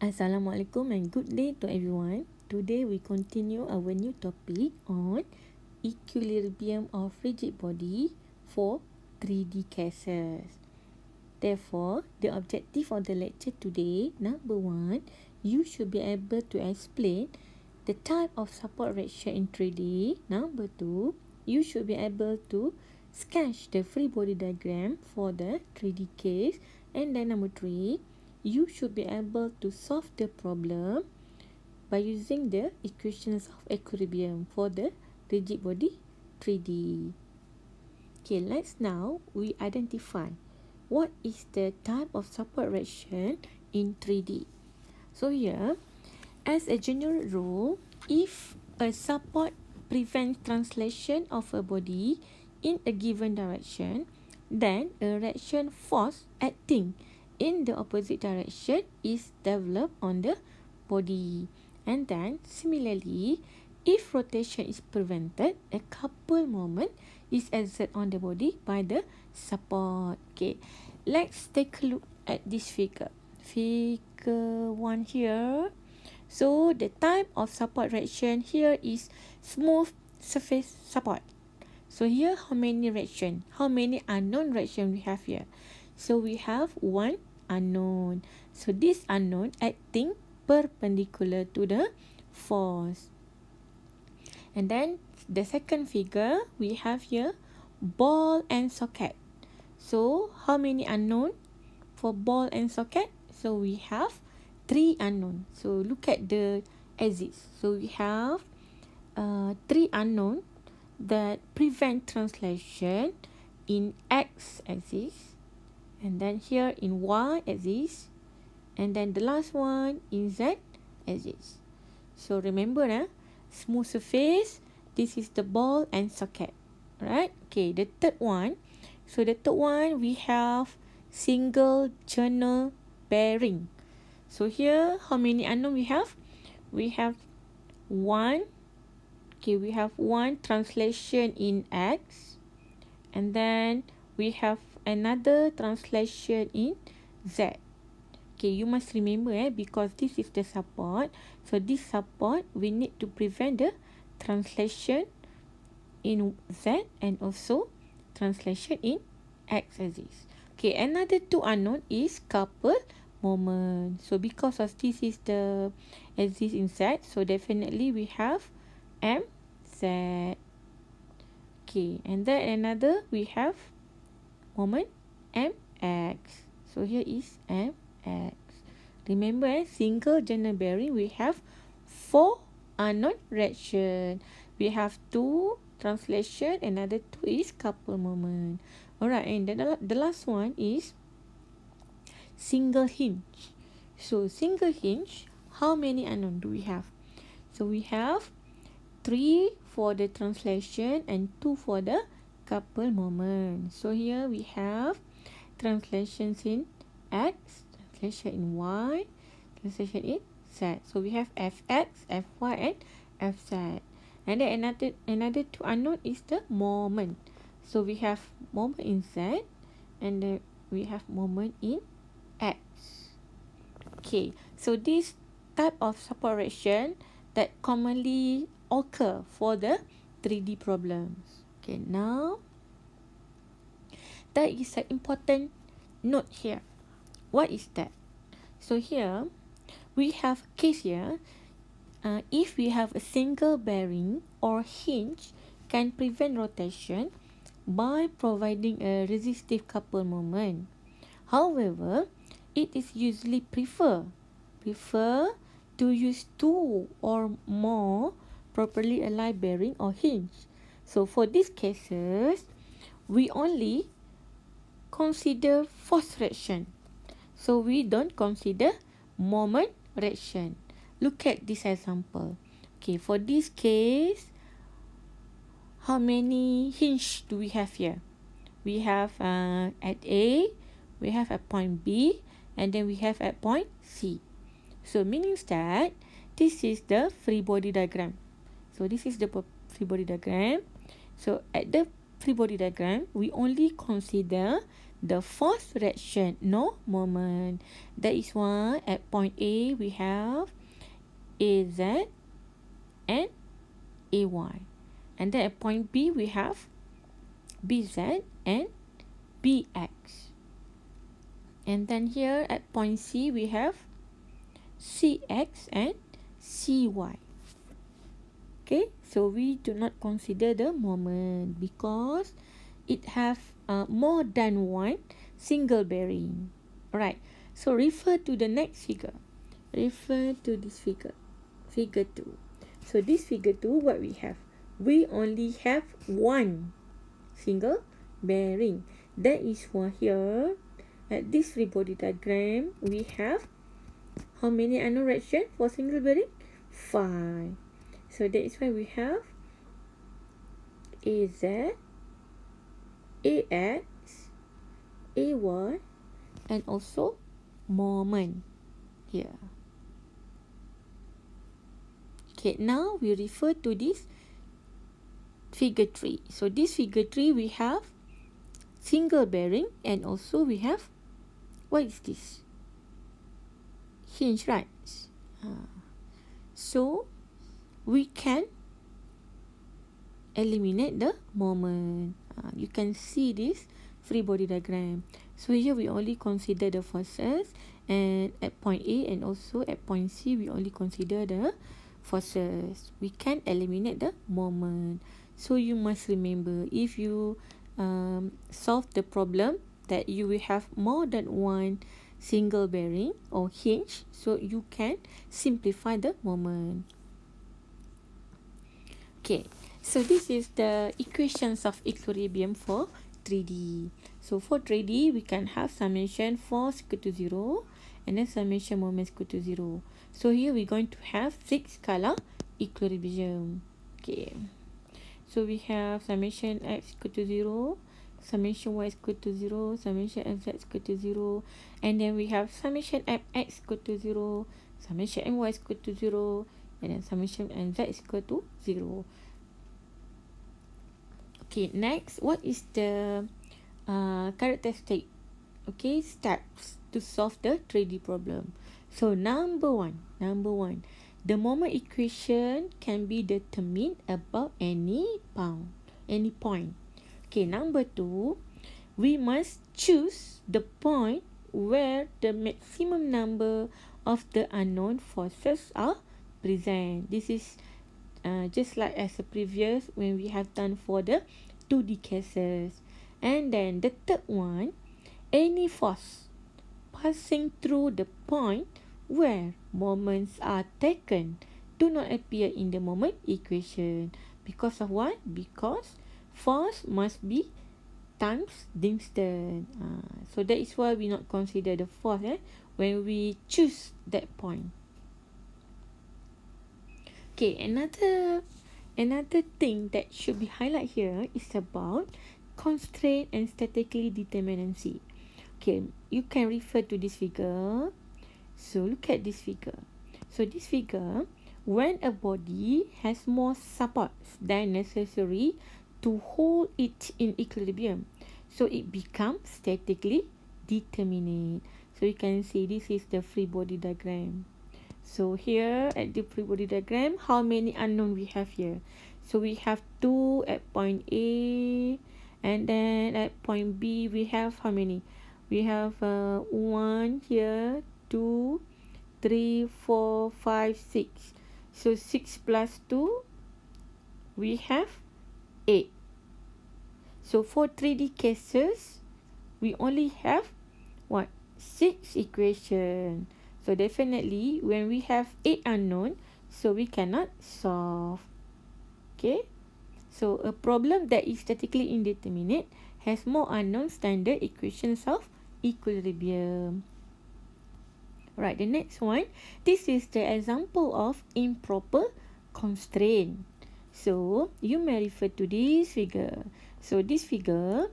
Assalamualaikum and good day to everyone. Today we continue our new topic on equilibrium of rigid body for 3D cases. Therefore, the objective of the lecture today, number one, you should be able to explain the type of support reaction in 3D. Number two, you should be able to sketch the free body diagram for the 3D case. And then number three, you should be able to solve the problem by using the equations of equilibrium for the rigid body 3D. Okay, let's now we identify what is the type of support reaction in 3D. So here, as a general rule, if a support prevents translation of a body in a given direction, then a reaction force acting in the opposite direction is developed on the body. And then similarly, if rotation is prevented, a couple moment is exerted on the body by the support. Okay, let's take a look at this figure. Figure 1 here. So the type of support reaction here is smooth surface support. So here how many reaction? How many unknown reaction we have here? So we have one unknown. So this unknown acting perpendicular to the force. And then the second figure we have here ball and socket. So how many unknown for ball and socket? So we have 3 unknown. So look at the axis. So we have 3 unknown that prevent translation in x axis, and then here in y axis, and then the last one in z axis. So remember, smooth surface, this is the ball and socket, right? Okay, the third one. So the third one we have single journal bearing. So here how many unknown we have? We have one. Okay, we have one translation in X, and then we have another translation in Z. Okay, you must remember because this is the support. So this support, we need to prevent the translation in Z and also translation in X axis. Okay, another 2 unknown is couple moment. So because of this is the axis in Z, so definitely we have M Z. Okay, and then another we have moment MX. So here is MX. Remember, single journal bearing we have 4 unknown reaction. We have 2 translation, another 2 is couple moment. Alright, and the last one is single hinge. So single hinge, how many unknown do we have? So we have 3 for the translation and 2 for the couple moment. So here we have translations in X, translation in Y, translation in Z. So we have Fx, Fy and Fz. And then another 2 unknown is the moment. So we have moment in Z and then we have moment in X. Okay, so this type of support reaction that commonly occur for the 3D problems. Okay, now that is an important note here. What is that? So here we have a case here. If we have a single bearing or hinge can prevent rotation by providing a resistive couple moment. However, it is usually prefer to use 2 or more properly aligned bearing or hinge. So for these cases, we only consider force reaction. So we don't consider moment reaction. Look at this example. Okay, for this case, how many hinge do we have here? We have at A, we have at point B, and then we have at point C. So meaning that this is the free body diagram. So this is the free body diagram. So at the free body diagram, we only consider the force reaction, no moment. That is why at point A we have AZ and AY. And then at point B we have BZ and BX. And then here at point C we have CX and CY. Okay, so we do not consider the moment because it have more than one single bearing. Alright, so refer to the next figure. Refer to this figure, figure 2. So this figure 2, what we have? We only have one single bearing. That is why here at this free body diagram we have how many unknown reaction for single bearing? 5. So that is why we have AZ, AX, AY, and also moment here. Okay, now we refer to this figure 3. So this figure 3 we have single bearing and also we have, what is this? Hinge, right? So we can eliminate the moment. You can see this free body diagram. So here we only consider the forces, and at point A and also at point C we only consider the forces. We can eliminate the moment. So you must remember, if you solve the problem that you will have more than one single bearing or hinge, so you can simplify the moment. Okay, so this is the equations of equilibrium for 3D. So for 3D, we can have summation force equal to 0 and then summation moment equal to 0. So here we're going to have 6 scalar equilibrium. Okay, so we have summation x equal to 0, summation y is equal to 0, summation fz is equal to 0, and then we have summation fx equal to 0, summation my is equal to 0, and then summation nz is equal to 0. Okay, next, what is the characteristic, okay, steps to solve the 3D problem? So number one, the moment equation can be determined about any point. Okay, number 2, we must choose the point where the maximum number of the unknown forces are present. This is just like as the previous when we have done for the 2D cases. And then the third one, any force passing through the point where moments are taken do not appear in the moment equation. Because of what? Because force must be times distance. So that is why we not consider the force when we choose that point. Okay, another thing that should be highlighted here is about constraint and statically determinacy. Okay, you can refer to this figure. So look at this figure. So this figure, when a body has more supports than necessary to hold it in equilibrium, so it becomes statically determinate. So you can see this is the free body diagram. So here at the free body diagram, how many unknown we have here? So we have 2 at point A, and then at point B we have how many? We have 1 here, 2, 3, 4, 5, 6. So 6 plus 2, we have 8. So for 3D cases, we only have what? 6 equation. So definitely when we have 8 unknown, so we cannot solve. Okay, so a problem that is statically indeterminate has more unknowns than the equations of equilibrium. Right, the next one, this is the example of improper constraint. So you may refer to this figure. So this figure,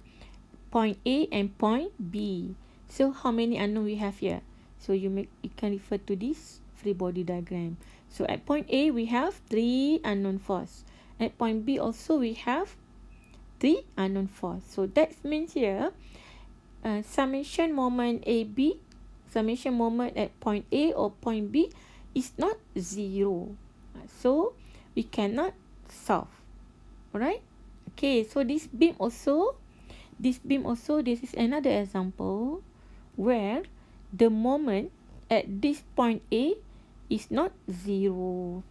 point A and point B. So how many unknown we have here? So you can refer to this free body diagram. So at point A we have 3 unknown force. At point B also we have 3 unknown force. So that means here summation moment AB, summation moment at point A or point B is not 0. So we cannot solve. Alright? Okay, so this is another example where the moment at this point A is not 0.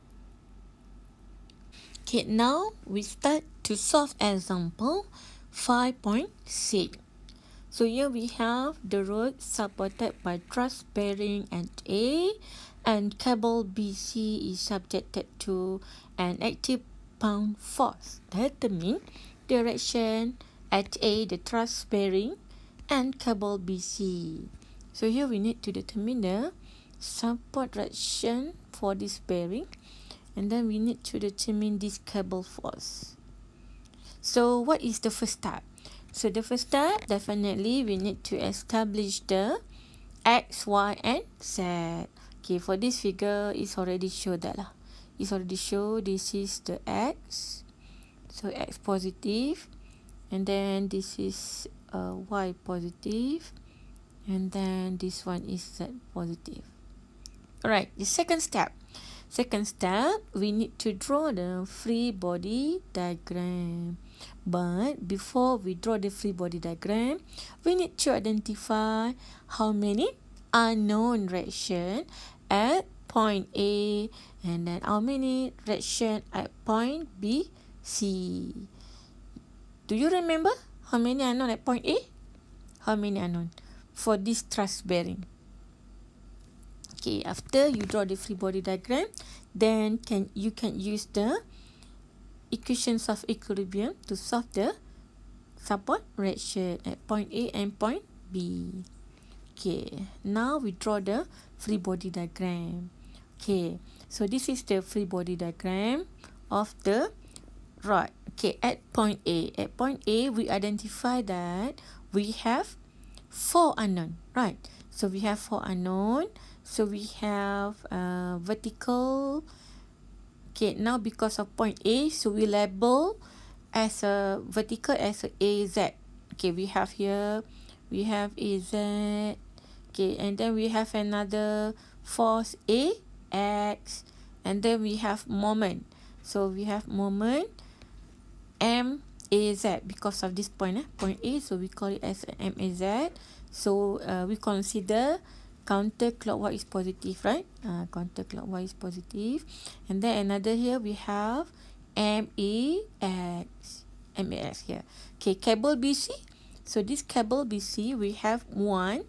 Okay, now we start to solve example 5.6. So here we have the rod supported by truss bearing at A and cable BC is subjected to an active pound force. Determine direction at A, the truss bearing, and cable BC. So here we need to determine the support direction for this bearing, and then we need to determine this cable force. So what is the first step? So the first step, definitely we need to establish the X, Y and Z. Okay, for this figure, it's already shown that lah. It's already shown this is the X. So X positive. And then this is Y positive. And then this one is Z positive. Alright, the second step. Second step, we need to draw the free body diagram. But before we draw the free body diagram, we need to identify how many unknown reaction at point A and then how many reaction at point B, C. Do you remember how many unknown at point A? How many unknown for this truss bearing? Okay, after you draw the free body diagram, then you can use the equations of equilibrium to solve the support reaction at point A and point B. Okay, now we draw the free body diagram. Okay, so this is the free body diagram of the rod. Okay, at point A. At point A, we identify that we have 4 unknown, right? So we have 4 unknown. So we have vertical. Okay, now because of point A, so we label as a vertical as a AZ. Okay, we have here, we have AZ. Okay, and then we have another force AX. And then we have moment. So we have moment MAZ because of this point, point A. So we call it as MAZ. So we consider counterclockwise positive, right? Counterclockwise positive. And then another here we have MAX here. Okay, cable BC. So this cable BC, we have 1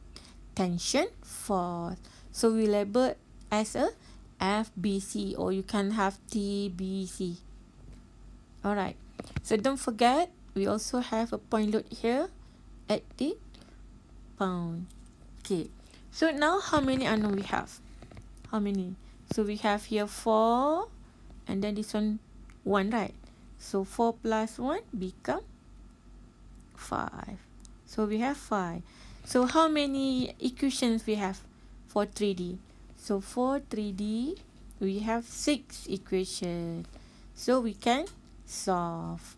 tension force. So we label as a FBC, or you can have TBC. Alright. So don't forget, we also have a point load here at the pound. Okay. So now how many unknown we have? How many? So we have here 4 and then this one 1, right? So 4 plus 1 become 5. So we have 5. So how many equations we have for 3D? So for 3D, we have 6 equations. So we can solve.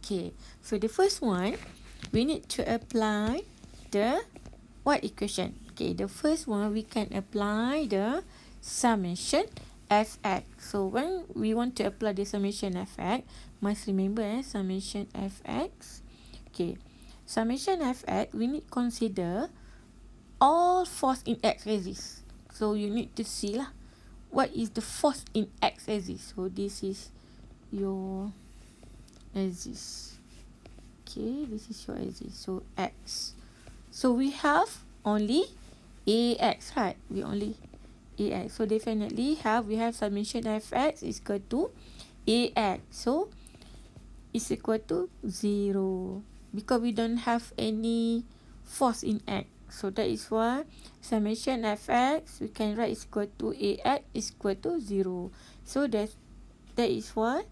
Okay, so the first one, we need to apply the what equation? Okay, the first one, we can apply the summation fx. So when we want to apply the summation fx, must remember summation fx. Okay, summation fx, we need to consider all force in x-axis. So you need to see lah, what is the force in x-axis. So this is your axis. Okay, this is your axis. So x. So we have only ax, right? We only ax. So definitely we have summation fx is equal to ax. So it's equal to 0 because we don't have any force in x. So that is why summation fx we can write is equal to ax is equal to 0. So that is why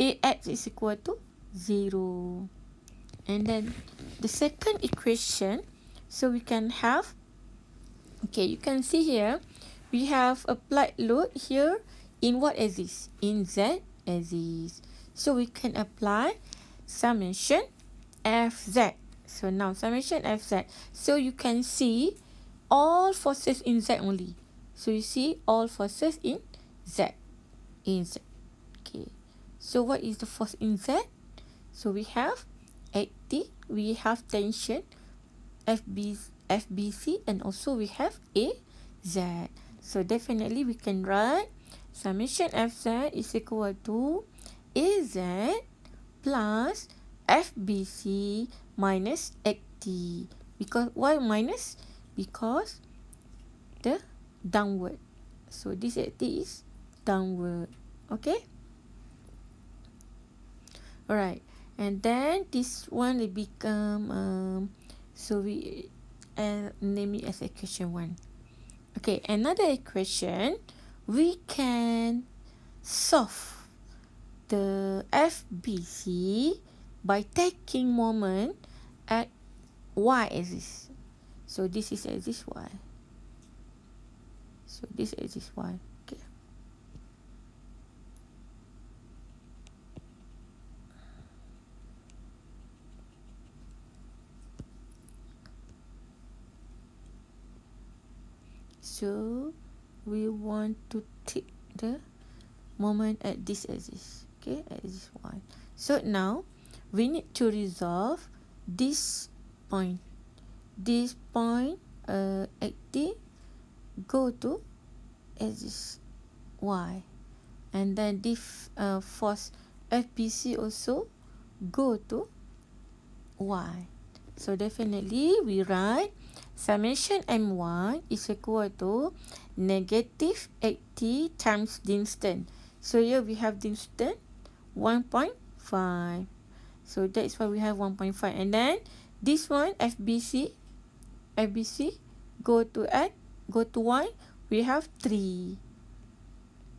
ax is equal to 0. And then the second equation, so we can have, okay, you can see here, we have applied load here in what axis? In z axis. So we can apply summation Fz. So now summation Fz. So you can see all forces in Z only. So you see all forces in Z. In Z. Okay. So what is the force in Z? So we have AT, we have tension, FBC, and also we have AZ. So definitely we can write summation Fz is equal to AZ plus FBC minus AT. Because why minus? Because the downward. So this AT is downward. Okay. Alright. And then this one will become so we name it as equation 1. Okay, another equation, we can solve the FBC by taking moment at y-axis. So this is axis y. So this axis y. Okay. So we want to take the moment at this axis. Okay, at this one. So now we need to resolve this point. This point AT go to axis y, and then this force FBC also go to y. So definitely we write summation M1 is equal to negative 80 times distance. So here we have distance 1.5. So that is why we have 1.5. And then this one FBC go to X, go to Y, we have 3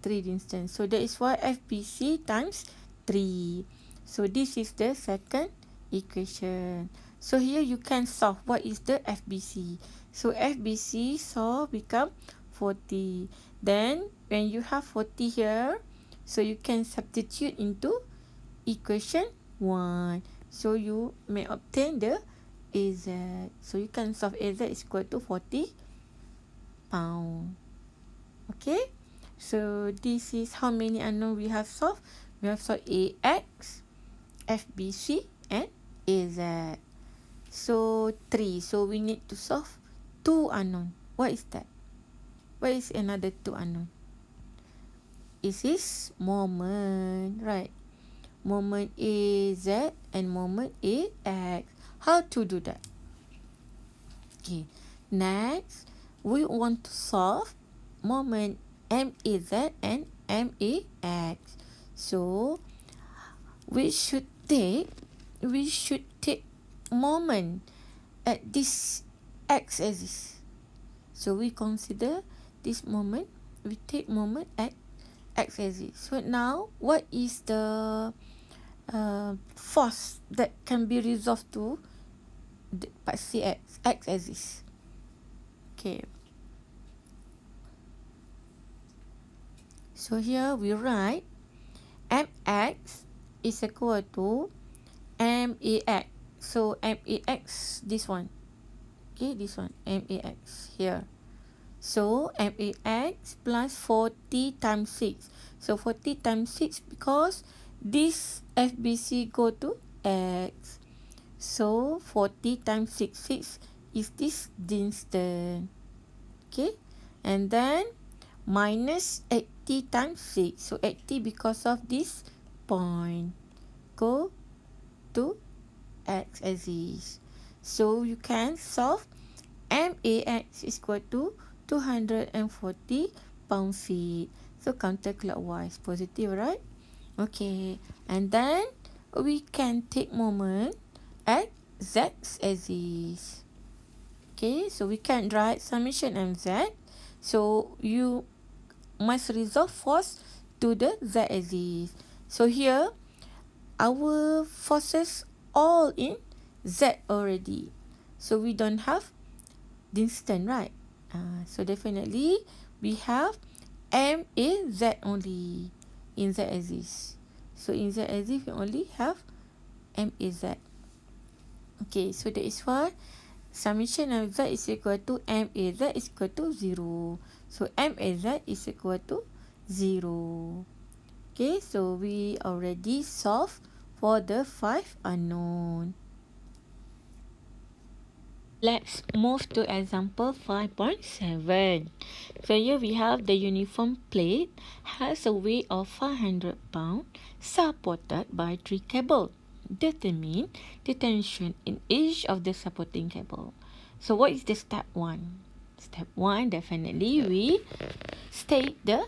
distance. So that is why FBC times 3. So this is the second equation. So here you can solve what is the FBC. So FBC solve become 40. Then when you have 40 here, so you can substitute into equation 1. So you may obtain the AZ. So you can solve AZ is equal to 40 pound. Okay. So this is how many unknown we have solved. We have solved AX, FBC, and AZ. So 3. So we need to solve 2 unknown. What is that? What is another 2 unknown? This is moment, right? Moment AZ and moment AX. How to do that? Okay. Next, we want to solve moment MAZ and MAX. So we should take moment at this X axis. So we consider this moment, we take moment at X axis. So now what is the force that can be resolved to the part CX, X axis? Okay. So here we write MX is equal to MAX. So MAX, this one. Okay, this one, MAX here. So MAX plus 40 times 6. So 40 times 6 because this FBC go to X. So 40 times 6. 6 is this distance. Okay. And then minus 80 times 6. So 80 because of this point. Go to X axis. So you can solve MAX is equal to 240 pound-feet. So counterclockwise, positive, right? Okay. And then we can take moment at Z axis. Okay. So we can write summation MZ. So you must resolve force to the Z axis. So here, our forces all in Z already. So we don't have distance, right? So definitely we have MAZ only in Z axis. So in Z axis we only have MAZ. Okay, so that is why summation of z is equal to m a z is equal to 0. So m a z is equal to 0. Okay, so we already solved for the 5 unknown. Let's move to example 5.7. So here we have the uniform plate has a weight of 500 pounds supported by 3 cables. Determine the tension in each of the supporting cable. So what is the step 1? Step 1, definitely we state the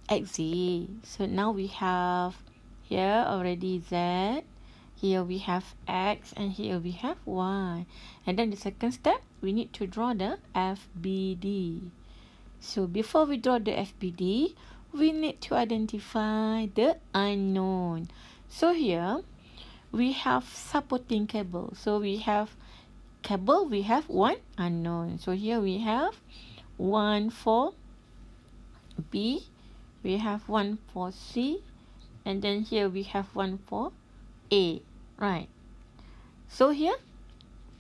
axis. So now we have here already Z. Here we have X and here we have Y. And then the second step, we need to draw the FBD. So before we draw the FBD, we need to identify the unknown. So here, we have supporting cable. So we have cable, we have one unknown. So here we have 1 for B, we have 1 for C, and then here we have 1 for A, right? So here,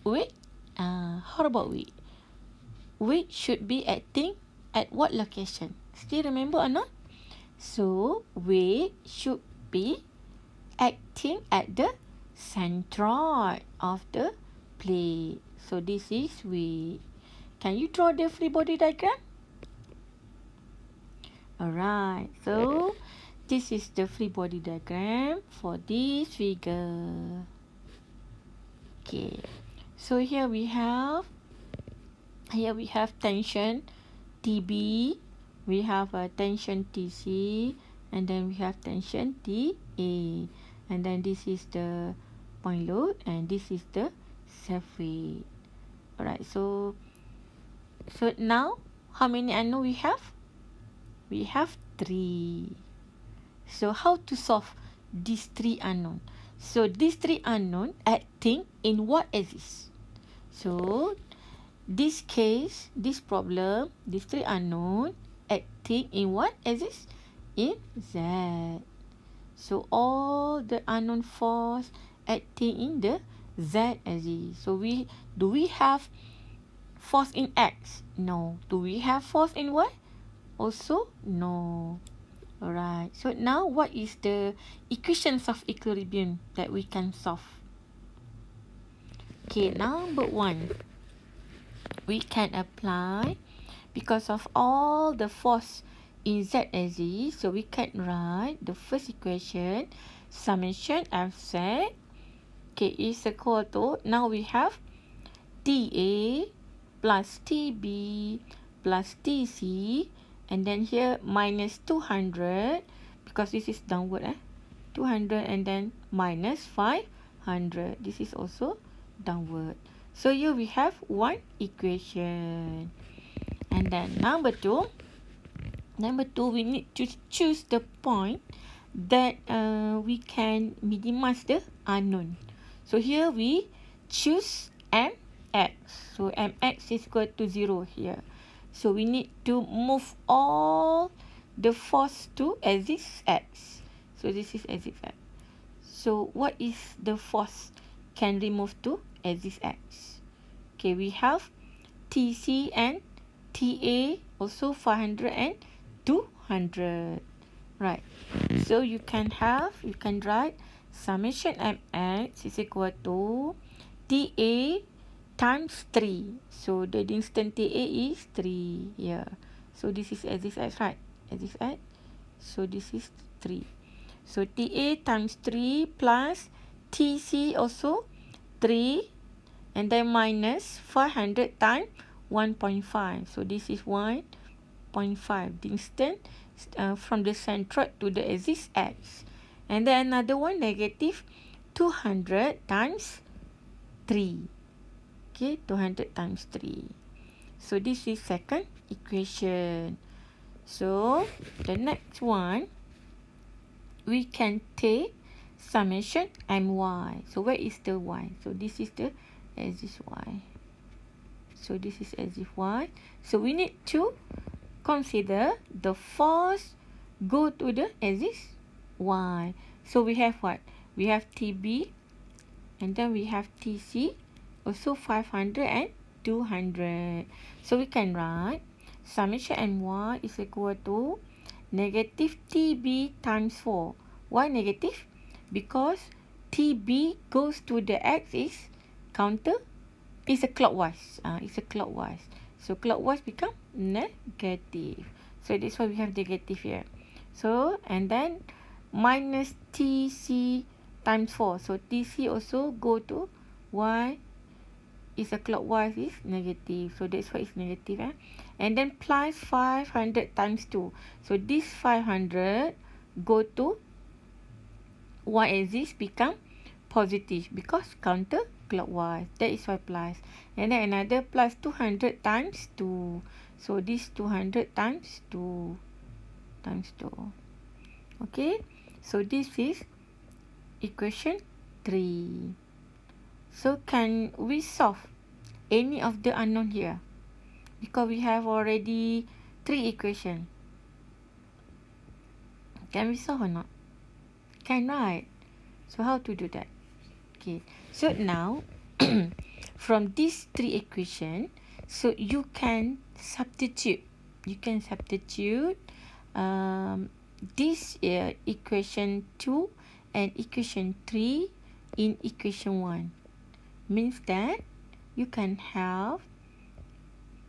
weight, how about weight? Weight should be acting at what location? Still remember or not? So, weight should be acting at the centroid of the plate. So, this is weight. Can you draw the free body diagram? Alright, so this is the free body diagram for this figure. Okay, so here we have tension TB, we have a tension TC, and then we have tension TA, and then this is the point load, and this is the self weight. Alright, so now how many unknown we have? We have 3. So how to solve these 3 unknown? So these 3 unknown acting in what axis? So this case, this problem, these 3 unknown acting in what axis? In Z. So all the unknown force acting in the Z axis. So do we have force in X? No. Do we have force in Y? Also no. Alright, so now what is the equations of equilibrium that we can solve? Okay, number 1, we can apply, because of all the force in Z axis, so we can write the first equation, summation Fz, okay, is equal to, now we have TA plus TB plus TC, and then here minus 200, because this is downward, 200, and then minus 500. This is also downward. So here we have one equation. And then number 2, we need to choose the point that we can minimize the unknown. So here we choose MX. So MX is equal to 0 here. So we need to move all the force to axis X. So this is axis X. So what is the force can remove to axis X? Okay, we have TC and TA, also 500 and 200. Right. So you can write summation MX is equal to TA times 3. So the distance TA is 3 here. So this is axis X, right? Axis X. So this is 3. So TA times 3 plus TC also 3, and then minus 500 times 1.5. So this is 1.5 distance from the centroid to the axis X. And then another one, negative 200 times 3. Okay, 200 times 3. So this is second equation. So the next one, we can take summation my. So where is the y? So this is the axis y. So this is axis y. So we need to consider the force go to the axis y. So we have what? We have TB, and then we have TC, also 500 and 200. So we can write summation my is equal to negative TB times 4. Why negative? Because TB goes to the X is counter, is a clockwise. It's a clockwise. So clockwise become negative. So that's why we have negative here. So and then minus TC times 4. So TC also go to Y is a clockwise is negative. So that's why it's negative. And then plus 500 times 2. So this 500 go to y-axis become positive because counter clockwise. That is why plus. And then another plus 200 times 2. So this 200 times 2 times 2. Okay. So this is equation 3. So can we solve any of the unknown here? Because we have already 3 equations. Can we solve or not? Can, right? So how to do that? Okay. So now from these 3 equations, so you can substitute. You can substitute this equation 2 and equation 3 in equation 1. Means that you can have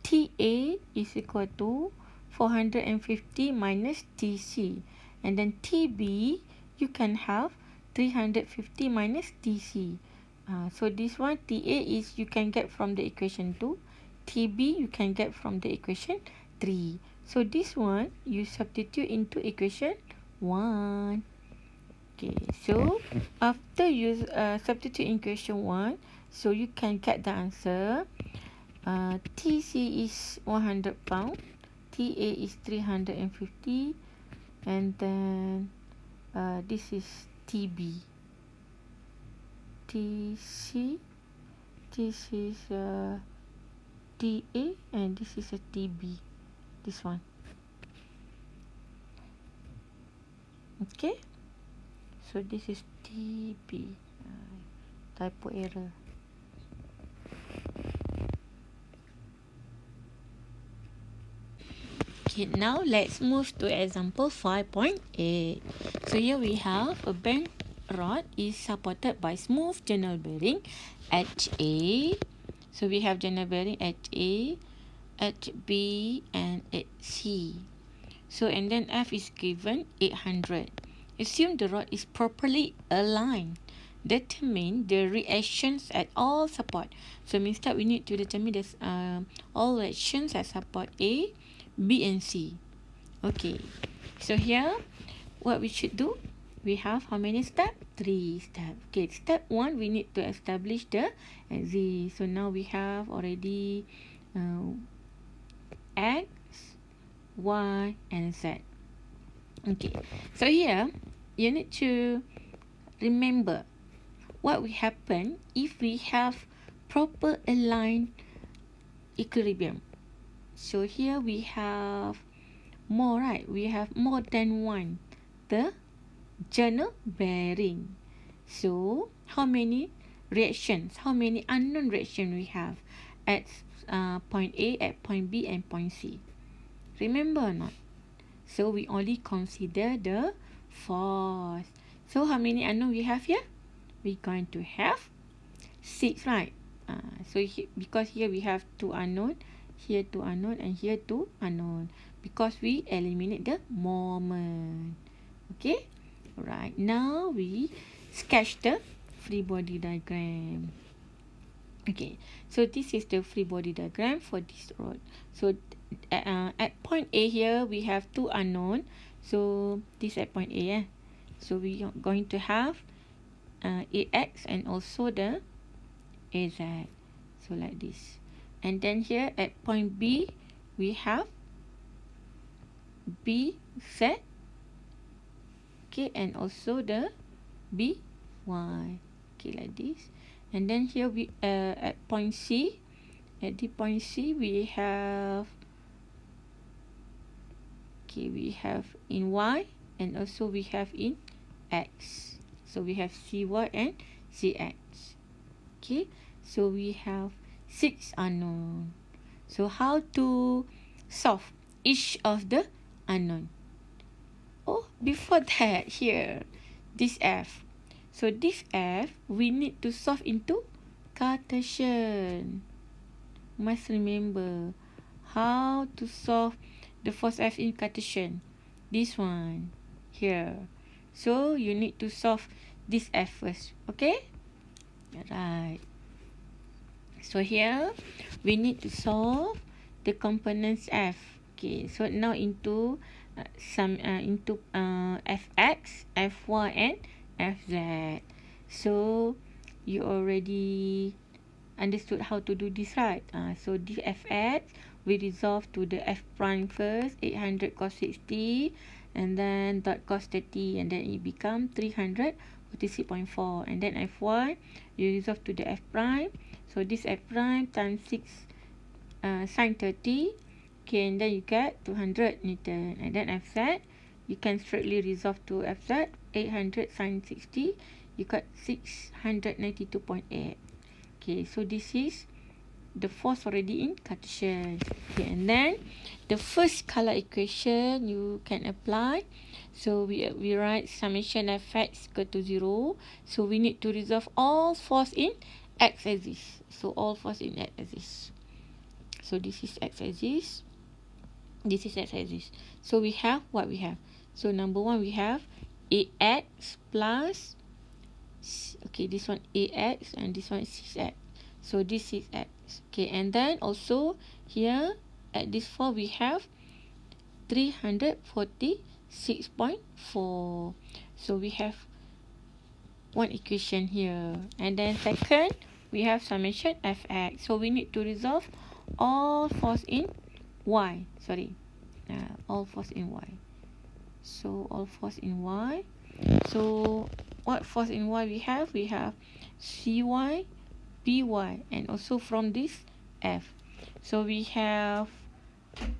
TA is equal to 450 minus TC. And then TB, you can have 350 minus TC. So this one, TA is you can get from the equation 2. TB, you can get from the equation 3. So this one, you substitute into equation 1. Okay, so after you substitute in equation 1, so you can get the answer. TC is 100 pound, TA is 350, and then this is TB. TC, this is TA, and this is a TB. This one. Okay. So this is TB. Typo error. Okay, now let's move to example 5.8. So here we have a bent rod is supported by smooth journal bearing HA. So we have journal bearing HA, HB, and HC. So and then F is given 800. Assume the rod is properly aligned. Determine the reactions at all support. So means that we need to determine this all reactions at support A, B, and C. Okay. So here, what we should do? We have how many steps? 3 steps. Okay. Step 1, we need to establish the Z. So now we have already X, Y, and Z. Okay. So here, you need to remember what will happen if we have proper aligned equilibrium. So here we have more, right? We have more than one, the journal bearing. So how many reactions, how many unknown reactions we have at point A, at point B, and point C? Remember or not? So we only consider the force. So how many unknown we have here? We're going to have 6, right? Because here we have 2 unknown, here 2 unknown, and here 2 unknown. Because we eliminate the moment. Okay? Right. Now we sketch the free body diagram. Okay. So this is the free body diagram for this rod. So at point A here, we have 2 unknown. So this at point A. So we are going to have AX and also the AZ. So like this. And then here at point B, we have BZ. Okay, and also the BY. Okay, like this. And then here we at point C. At the point C, we have we have in Y, and also we have in X. So we have CY and CX. Okay. So we have 6 unknown. So how to solve each of the unknown? Oh, before that, here, this F. So this F, we need to solve into Cartesian. Must remember how to solve the first F in Cartesian. This one, here. So you need to solve this F first, okay? Right. So here, we need to solve the components F. Okay, so now into fx, fy, and fz. So you already understood how to do this, right? So the fx, we resolve to the f prime first, 800 cos 60, and then dot cos 30, and then it become 346.4, and then fy, you resolve to the f prime. So this f prime times 6 sine 30, okay, and then you get 200 Newton. And then fz, you can straightly resolve to fz, 800 sine 60, you got 692.8. Okay, so this is the force already in Cartesian. Okay, and then the first color equation you can apply. So we write summation fx equal to 0. So we need to resolve all force in x-axis. So all force in x-axis. So this is x-axis. This is x-axis. So we have what we have. So number one, we have ax plus, okay, this one ax, and this one is 6x. So this is x. Okay, and then also here at this 4 we have 346.4. So we have one equation here. And then second, we have summation fx. So we need to resolve all force in y. Sorry, all force in y. So all force in y. So what force in y we have? We have cy, by, and also from this f. So we have,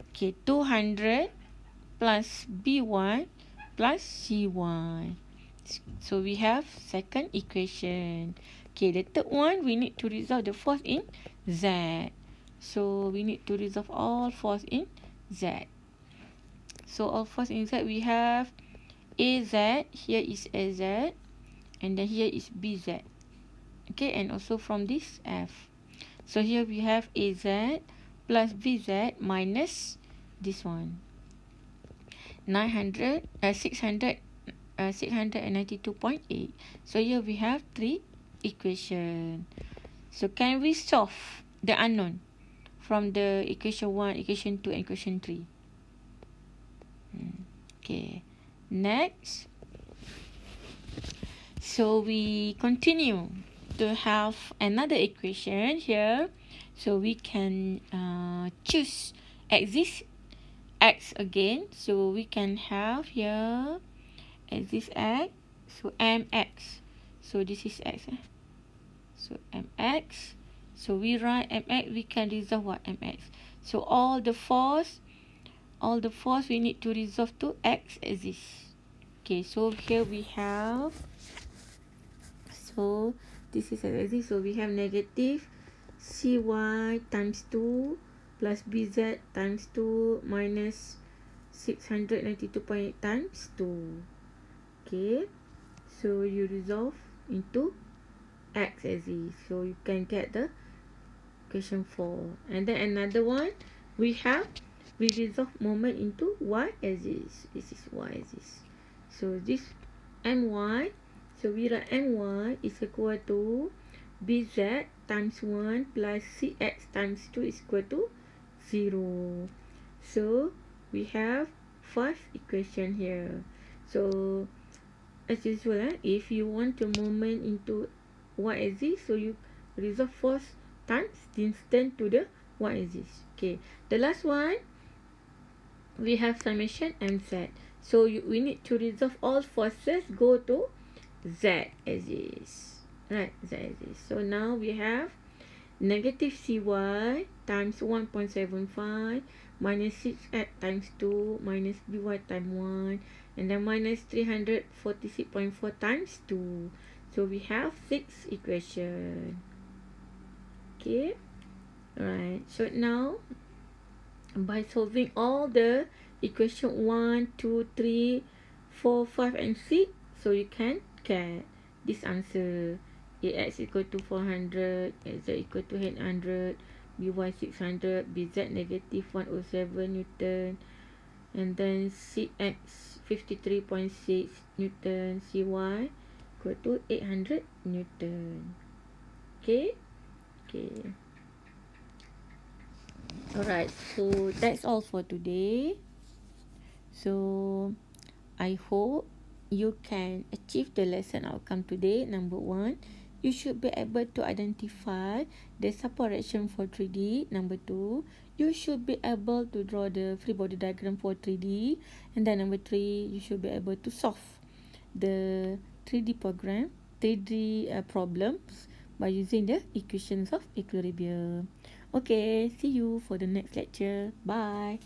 okay, 200 plus by plus cy. So we have second equation. Okay, the third one, we need to resolve the force in z. So we need to resolve all force in z. So all force in z, we have az, here is az, and then here is bz. Okay, and also from this f. So here we have az plus bz minus this one, 692.8. So here we have three equation. So can we solve the unknown from the equation 1, equation 2, and equation 3? Okay, next. So we continue to have another equation here. So we can choose axis x again. So we can have here axis x. So mx. So this is x. So mx. So we write mx. We can resolve what mx. So all the force we need to resolve to x axis. Okay. So here we have. So this is x axis. So we have negative cy times 2 plus bz times 2 minus 692.8 times 2. Okay, so you resolve into x axis. So you can get the equation 4. And then another one, we resolve moment into y axis. This is y axis. So this my. So we write my is equal to bz times 1 plus cx times 2 is equal to 0. So we have first equation here. So as usual, if you want to moment into y axis, so you resolve force times distance to the y axis. Okay, the last one, we have summation mz. So we need to resolve all forces go to z axis, right? Z axis. So now we have negative cy times 1.75 minus 6x times 2 minus by times 1, and then minus 346.4 times 2. So we have 6 equation. Okay. Alright. So now, by solving all the equation 1, 2, 3, 4, 5 and 6, so you can get this answer. Ax equal to 400, az equal to 800, by 600, bz negative 107 Newton, and then cx 53.6 Newton, cy equal to 800 Newton. Okay. Okay. Alright, so that's all for today. So I hope you can achieve the lesson outcome today. Number 1, you should be able to identify the support action for 3D. Number 2, you should be able to draw the free body diagram for 3D. And then number 3, you should be able to solve the 3D program, 3D problems by using the equations of equilibrium. Okay, see you for the next lecture. Bye.